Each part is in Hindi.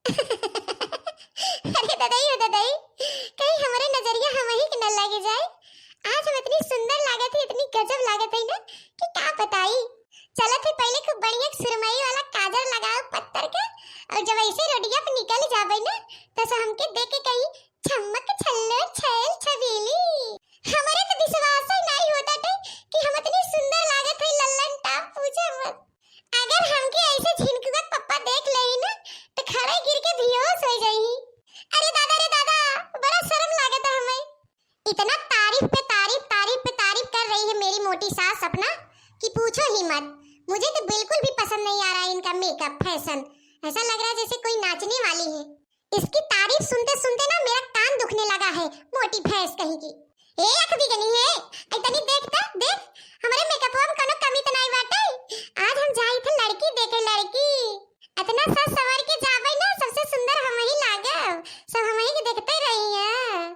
अरे ददाई हो ददाई, कहीं हमारे नजरिया हम ही के न लगे जाए। आज हम इतनी सुंदर लागत है, इतनी गजब लागत है ना कि क्या बताई। चलो फिर पहले खूब बढ़िया सुरमई वाला काजल लगाओ पत्थर का, और जब ऐसे रोडिया पे निकल जावे ना तो सब हमके देख के कहीं चमक छल्लो छैल छबीली। हमारे तो विश्वास ही नहीं होता थे कि हम इतनी सुंदर लागत है। लल्लन टाप पूछे मत। अगर हमके ऐसे झिनकुआ पप्पा देख ले ना तो खड़े गिर के बेहोश हो जाई। अरे दादा बड़ा शर्म लागत है हमें। इतना तारीफ पे तारीफ तारीफ पे तारीफ कर रही है मेरी मोटी सास सपना कि पूछो ही मत। मुझे तो बिल्कुल भी पसंद नहीं आ रहा है इनका मेकअप फैशन। ऐसा लग रहा है जैसे कोई नाचने वाली है। इसकी तारीफ सुनते सुनते ना मेरा कान दुखने लगा है। मोटी भैंस कहीं की। ए आंख भी गनी है। इतनी देखता देख हमारे मेकअप में कोनो कमी तो नहीं बाटे। आज हम जाई थे लड़की देखे लड़की। इतना सज सवर के जावे ना सबसे सुंदर हम ही लागब। सब हम ही के देखते रही है।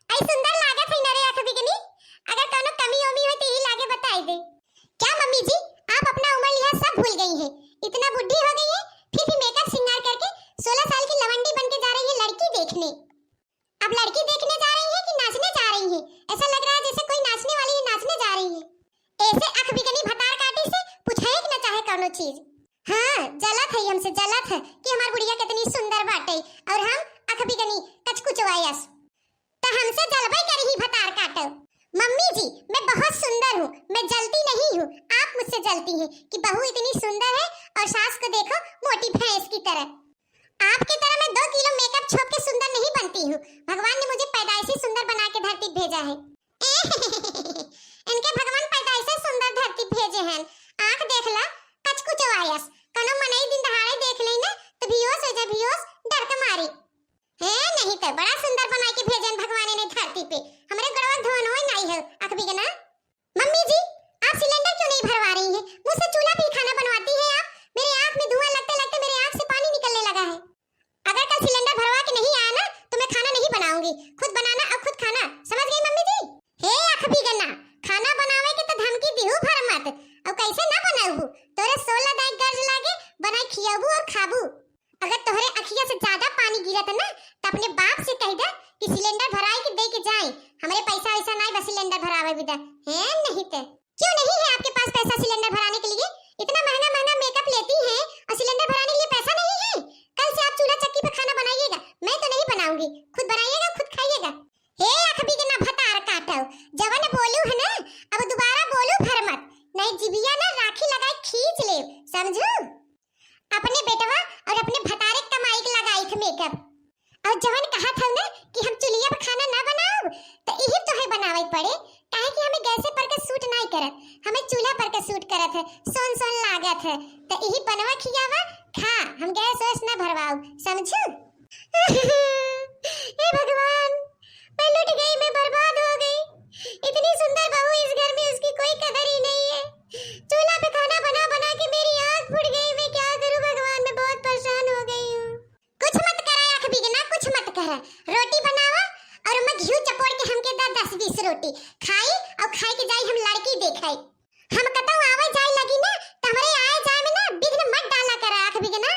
आई सुंदर लागत है नरे आंख भी गनी। अगर कोनो कमी ओमी हो तो ही लागे बताई दे। क्या मम्मी जी आप अपना उम्र लिहाज सब भूल गई हैं। इतना बुढ़ी हो गई है फिर भी मेकअप श्रृंगार करके 16 साल की लवंडी बन के जा रही है लड़की देखने। अब लड़की देखने जा रही है कि नाचने जा रही है? ऐसा लग रहा है जैसे कोई नाचने वाली है नाचने जा रही है। ऐसे आंख बिगनी भतार काटी से पूछे कि ना चाहे कोनो चीज। हां जलत है हमसे जलत है कि हमार बुढ़िया कितनी सुंदर बाटे और हम आंख बिगनी कचकुचवायस। तो हमसे जलबे करी ही भतार काटो। मम्मी जी मैं बहुत सुंदर हूँ, मैं जलती नहीं हूँ। आप मुझसे जलती हैं कि बहू इतनी सुंदर है और सास को देखो मोटी भैंस की तरह। आपकी तरह मैं 2 किलो मेकअप छोप के सुंदर नहीं बनती हूँ। भगवान ने मुझे पैदाइशी सुंदर बना के धरती भेजा है। इनके भगवान पैदाइशी सुंदर धरती भेजे हैं। आंख देख ला कचकुचवायस। कनो मनई दिन दहाड़े देख ले ना तो बेहोश हो जा बेहोश डर के मारी। है नहीं तो बड़ा सुंदर बना के भेजन भगवान ने धरती पे। हमरे गड़वा धोन होई नहीं है आंख भी गना। मम्मी जी आप सिलेंडर क्यों नहीं भरवा रही हैं? मुझसे चूल्हा पे खाना बनवाती हैं आप। मेरे आंख में धुआं लगते लगते मेरे आंख से पानी निकलने लगा है। अगर कल सिलेंडर भरवा के नहीं आया ना तो मैं खाना नहीं बनाऊंगी। खुद बनाना और खुद खाना, समझ गई मम्मी जी? हे आंख भी गना खाना बनावे के तो धमकी दिहु भर मत। और कैसे ना बनाऊ तोरे 16 दाई गर्ज लागे बनाई खियाबू और खाबू। अगर तोहरे अखिया से ज्यादा पानी गिरत ना तो अपने बाप से कह दे कि सिलेंडर भराई के दे के जाए। हमरे पैसा ऐसा नहीं बस सिलेंडर भरावे बिदा है नहीं तो। क्यों नहीं है आपके पास पैसा सिलेंडर भराने के लिए? इतना महंगा महंगा मेकअप लेती हैं और सिलेंडर भराने के लिए पैसा नहीं है? कल से आप चूल्हा चक्की पे खाना बनाइएगा, मैं तो नहीं बनाऊंगी। खुद बनाइएगा खुद खाइएगा। हे आंख भी के ना भतार काटो। जवन बोलू है ना अब दोबारा बोलू भर मत, नहीं जिबिया ना राखी लगाए खींच ले समझू। अपने बेटवा और अपने भतारे कमाई के लगाई थे मेकअप। और जवन कहा था ना कि हम चुलिया पे खाना ना बनाओ तो यही तो है बनावे पड़े। काहे कि हमें गैस पर के सूट नहीं करत, हमें चूल्हा पर के सूट करत है। सोन सोन लागत है तो यही बनवा खियावा खा। हम गैस वैस ना भरवाओ समझू। हे भगवान मैं लुट गई, मैं बर्बाद हो गई। इतनी सुंदर बहू इस घर में उसकी कोई कदर ही नहीं है। चूल्हा पे खाना बना बना के मेरी आंख फूट गई। मैं क्या करूं भगवान, मैं बहुत परेशान हो गई हूं। कुछ मत करा आंख बिगना, कुछ मत करा। रोटी बनावा और मैं घी चपोड़ के हमके 10-20 रोटी खाई और खाई के जाई हम लड़की देखाई। हम कतौ आवे जाए लगी ना त हमरे आए जाए में ना बिघ्न मत डाला करा आंख बिगना।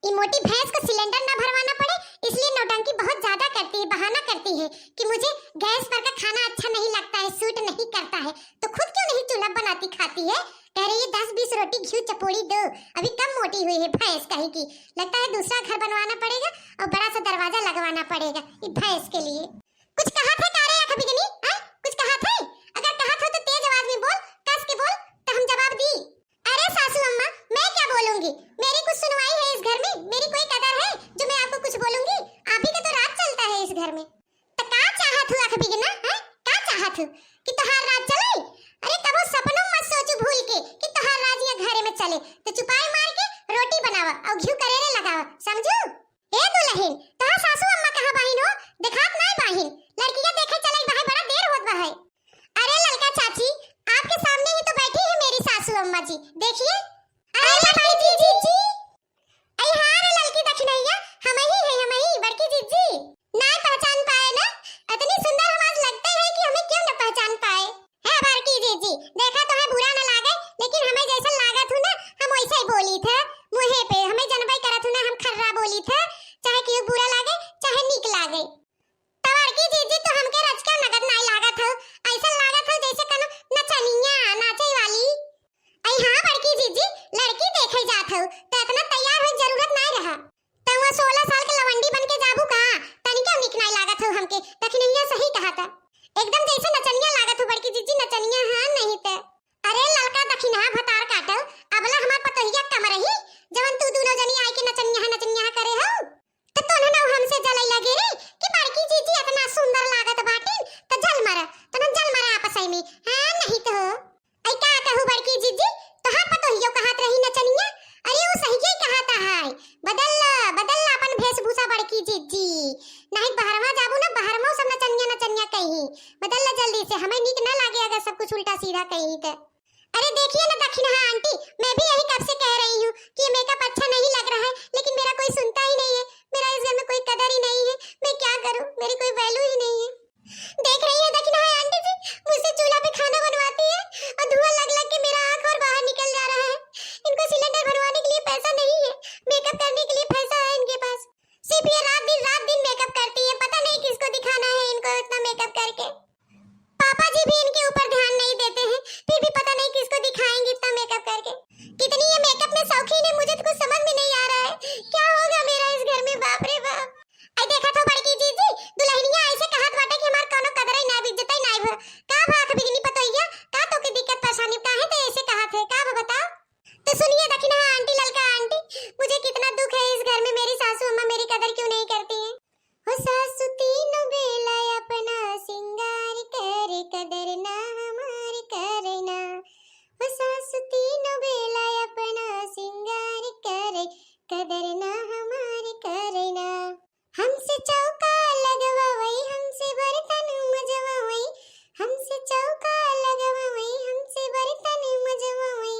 ये मोटी भैंस को सिलेंडर ना भरवाना पड़े इसलिए नौटंकी बहुत ज्यादा करती है, बहाना करती है कि मुझे गैस पर का खाना अच्छा नहीं लगता है, सूट नहीं करता है। तो खुद क्यों नहीं चूल्हा बनाती खाती है? कह रही है 10-20 रोटी घी चपोड़ी दो। अभी कम मोटी हुई है भैंस कहीं की। लगता है दूसरा घर बनवाना पड़ेगा और बड़ा सा दरवाजा लगवाना पड़ेगा ये भैंस के लिए। कुछ कहा था कारे आंख बिगनी? कुछ कहा था? अगर कहा था तो तेज आवाज में बोल, कस के बोल तो हम जवाब दी। अरे सासू अम्मा मैं क्या बोलूंगी? मेरी कुछ सुनवाई है इस घर में? मेरी कोई कदर है जो मैं आपको कुछ बोलूंगी? आप ही का तो राज चलता है इस घर में। तो का चाहत हूं आंख बिगना? का चाहत हूं कि तोहार राज चले? अरे कबो सपनों मत सोचू भूल के कि तोहार राज ये घर में चले। तो चुपाई मार के रोटी बनावा और घी करेले लगावा समझू। ए दुल्हन तोहार सासू अम्मा कहां बाहिन हो? दिखात नहीं बाहिन। लड़कियां देखे चले बाहर बड़ा देर होत बा है। अरे ललका चाची आपके सामने ही तो बैठी है मेरी सासू अम्मा जी, देखिए। अरे ललकी जीजी आई हां ललकी दक्षिणैया हम ही बड़की जीजी। ना पहचान पाए ना? इतनी सुंदर हम आज लगते हैं कि हमें क्यों न पहचान पाए। है बड़की जीजी देखा तो है बुरा ना लागे लेकिन हमें जैसा लागत हूं ना हम वैसा ही बोली थे मुहे पे। हमें जनबई करत हूं ना हम खर्रा बोली थे अपन वेशभूषा बड़की जीजी नहीं बहरवा जाबू ना बहरवा सब नचनिया नचनिया कहीं बदल ला जल्दी से हमें नीक ना लागे अगर सब कुछ उल्टा सीधा कहीं तो। अरे देखिए ना दक्षिणा आंटी मैं भी यही कब से कह रही हूँ कि ये मेकअप अच्छा नहीं लग रहा है लेकिन मेरा कोई सुनता ही नहीं है। मेरा इस घर में कोई कदर ही नहीं है। मैं क्या करूँ मेरी कोई वैल्यू ही नहीं है। देख रही है दक्षिणा आंटी जी मुझसे चूल्हा पे खाना बनवाती है और धुआं लग लग के मेरा आंख और बाहर निकल जा रहा है। इनको सिलेंडर भरवाने के लिए पैसा नहीं है मेकअप करने के लिए पैसा है इनके पास। सिर्फ ये रात दिन मेकअप करती है पता नहीं किसको दिखाना है इनको इतना मेकअप करके। पापा जी भी इनके ऊपर ध्यान नहीं देते हैं फिर भी पता नहीं किसको दिखाएंगे इतना मेकअप करके। कितनी ये मेकअप में शौकीन है मुझे तो कुछ समझ में नहीं आ रहा है क्या होगा मेरा इस घर में। बाप रे बाप आई देखा तो बड़की जीजी दुल्हनिया ऐसे कहत बाटे कि हमार कोनो कदर ही ना इज्जत ही ना हो का भाख बिगनी पतोइया का तो के दिक्कत परेशानी काहे ते ऐसे कहत है का बताओ। तो सुनिए दक्षिणा आंटी ललका आंटी मुझे कितना दुख है इस घर में मेरी सासू अम्मा मेरी कदर क्यों नहीं करती है। हो सासू तीनों बेला अपना सिंगार करे कदर ना हमारी करना। हो सासू तीनों बेला अपना सिंगार करे कदर ना हमारी करना। हमसे चौका लगवावई हमसे बर्तन मजवावई हमसे चौका लगवावई हमसे बर्तन मजवावई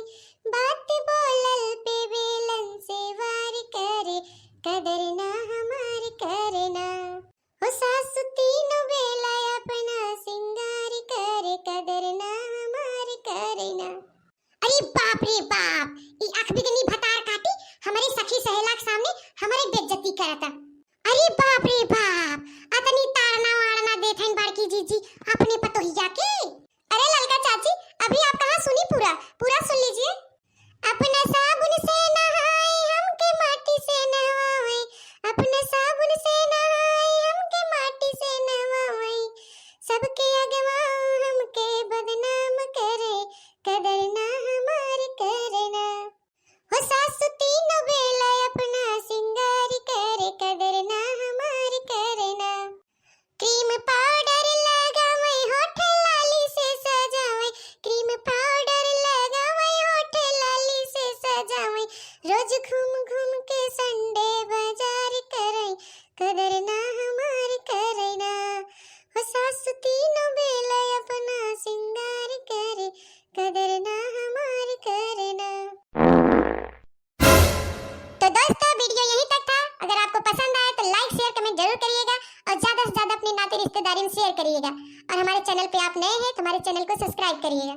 बात बोलल पे बेलन से वार करे कदर ना हमारी करना। हो सासु तीनों बेला अपना सिंगार करे कदर ना हमारी करना। अरे बाप रे बाप ई आंख बिगनी भतार काटी हमारी सखी सहेला के सामने हमारी बेइज्जती करता। अरे बाप रे बाप अतनी तारना वारना देथन बड़की जीजी अपने पतोहिया के। अरे ललका चाची अभी आप कहां सुनी पूरा सुन लीजिए। अपना साबुन से नहाए हमके माटी से नहवाए अपना साबुन से नहाए हमके माटी से नहवाए सबके अगवा हमके बदनाम करे कदर ना हमारी करना। हो सासु तीनों बेला अपना सिंगार करे कदर ना हमारी करना। क्रीम पाउडर लगावे होठ लाली से सजावे क्रीम पाउडर लगावे होठ लाली से सजावे रोज घूम घूम के संडे बाजार करे कदर ना हमारी करना। हो सासु तीनों बेला अपना सिंगार करे कदर ना हमारी करना। तो दोस्तों वीडियो यहीं तक था। अगर आपको पसंद आया तो लाइक शेयर कमेंट जरूर करिएगा और ज्यादा से ज्यादा अपने नाते रिश्तेदारी में शेयर करिएगा और हमारे चैनल पे आप नए हैं तो हमारे चैनल को सब्सक्राइब करिएगा।